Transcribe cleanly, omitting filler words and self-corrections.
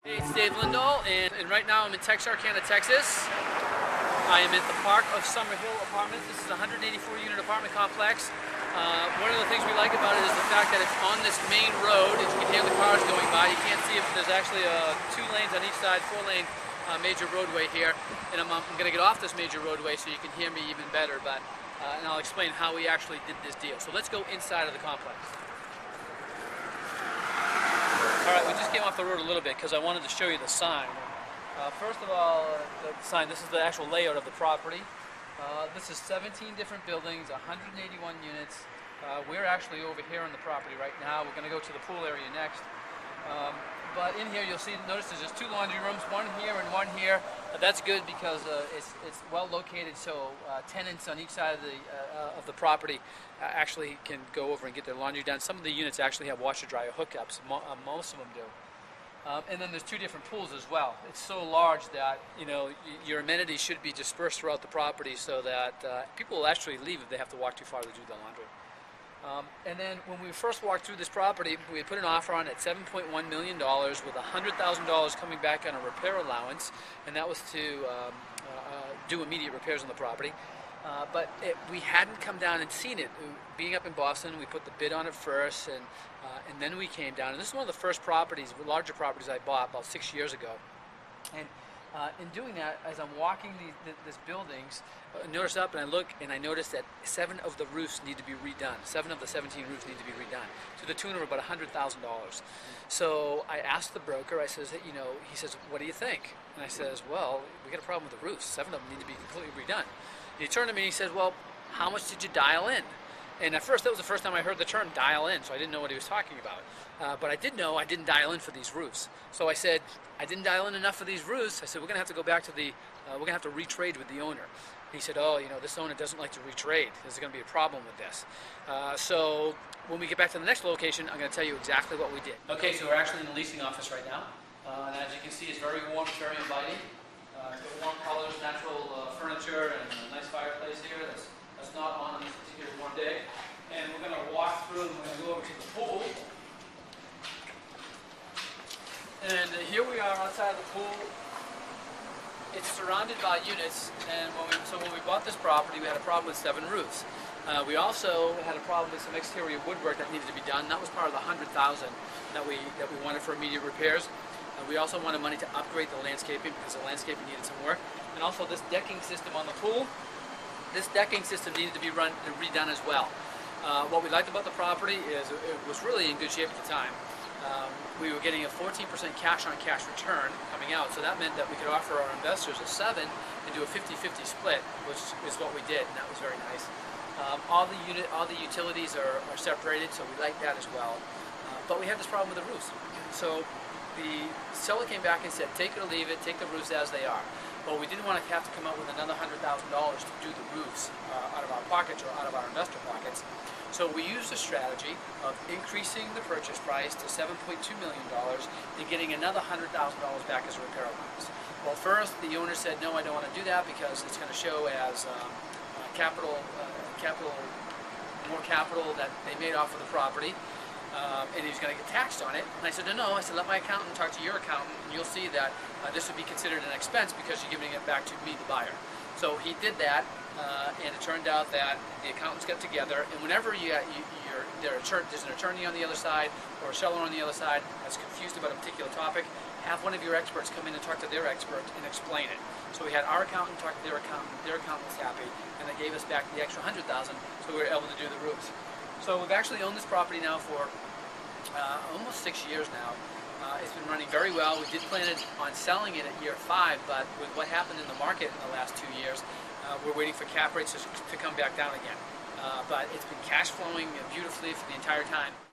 Hey, it's Dave Lindahl, and right now I'm in Texarkana, Texas. I am at the Park of Summer Hill Apartments. This is a 184-unit apartment complex. One of the things we like about it is the fact that it's on this main road. As you can hear the cars going by, you can't see if there's actually 2 lanes on each side, 4-lane major roadway here. And I'm going to get off this major roadway so you can hear me even better. And I'll explain how we actually did this deal. So let's go inside of the complex. Alright, we just came off the road a little bit because I wanted to show you the sign. First of all, the sign, this is the actual layout of the property. This is 17 different buildings, 181 units. We're actually over here on the property right now. We're going to go to the pool area next. But in here you'll notice there's just 2 laundry rooms, one here and one here. That's good because it's well located, so tenants on each side of the property actually can go over and get their laundry done. Some of the units actually have washer-dryer hookups. Most of them do. And then there's 2 different pools as well. It's so large that your amenities should be dispersed throughout the property so that people will actually leave if they have to walk too far to do the laundry. And then when we first walked through this property, we had put an offer on it at $7.1 million with $100,000 coming back on a repair allowance, and that was to do immediate repairs on the property. But we hadn't come down and seen it. Being up in Boston, we put the bid on it first, and then we came down. And this is one of the first properties, larger properties I bought about 6 years ago. And in doing that, as I'm walking these buildings, notice up and I look and I notice that 7 of the roofs need to be redone. 7 of the 17 roofs need to be redone to the tune of about $100,000. So I asked the broker, I says, he says, what do you think? And I says, well, we got a problem with the roofs. 7 of them need to be completely redone. And he turned to me and he said, well, how much did you dial in? And at first, that was the first time I heard the term dial in, so I didn't know what he was talking about. But I did know I didn't dial in for these roofs. So I said, I didn't dial in enough for these roofs. I said, we're going to have to go back to we're going to have to retrade with the owner. He said, oh, this owner doesn't like to retrade. There's going to be a problem with this. So when we get back to the next location, I'm going to tell you exactly what we did. Okay, so we're actually in the leasing office right now. And as you can see, it's very warm, it's very inviting. It's got warm colors, natural furniture, and a nice fireplace here. That's not on this particular warm day. And we're going to walk through and we're going to go over to the pool. And here we are outside of the pool. It's surrounded by units, and when we bought this property, we had a problem with 7 roofs. We also had a problem with some exterior woodwork that needed to be done. That was part of the $100,000 that we wanted for immediate repairs. We also wanted money to upgrade the landscaping because the landscaping needed some work. And also this decking system on the pool, this decking system needed to be redone as well. What we liked about the property is it was really in good shape at the time. We were getting a 14% cash-on-cash return coming out, so that meant that we could offer our investors a 7 and do a 50-50 split, which is what we did, and that was very nice. All the utilities are separated, so we like that as well. But we had this problem with the roofs. So the seller came back and said, take it or leave it, take the roofs as they are. Well, we didn't want to have to come up with another $100,000 to do the roofs out of our pockets or out of our investor pockets. So we used a strategy of increasing the purchase price to $7.2 million and getting another $100,000 back as a repair allowance. Well, first the owner said, no, I don't want to do that because it's going to show as more capital that they made off of the property. And he's going to get taxed on it. And I said, no. I said, let my accountant talk to your accountant, and you'll see that this would be considered an expense because you're giving it back to me, the buyer. So he did that, and it turned out that the accountants got together, and whenever there's an attorney on the other side or a seller on the other side that's confused about a particular topic, have one of your experts come in and talk to their expert and explain it. So we had our accountant talk to their accountant was happy, and they gave us back the extra $100,000, so we were able to do the roofs. So we've actually owned this property now for almost 6 years now. It's been running very well. We did plan on selling it at year 5, but with what happened in the market in the last 2 years, we're waiting for cap rates to come back down again. But it's been cash flowing beautifully for the entire time.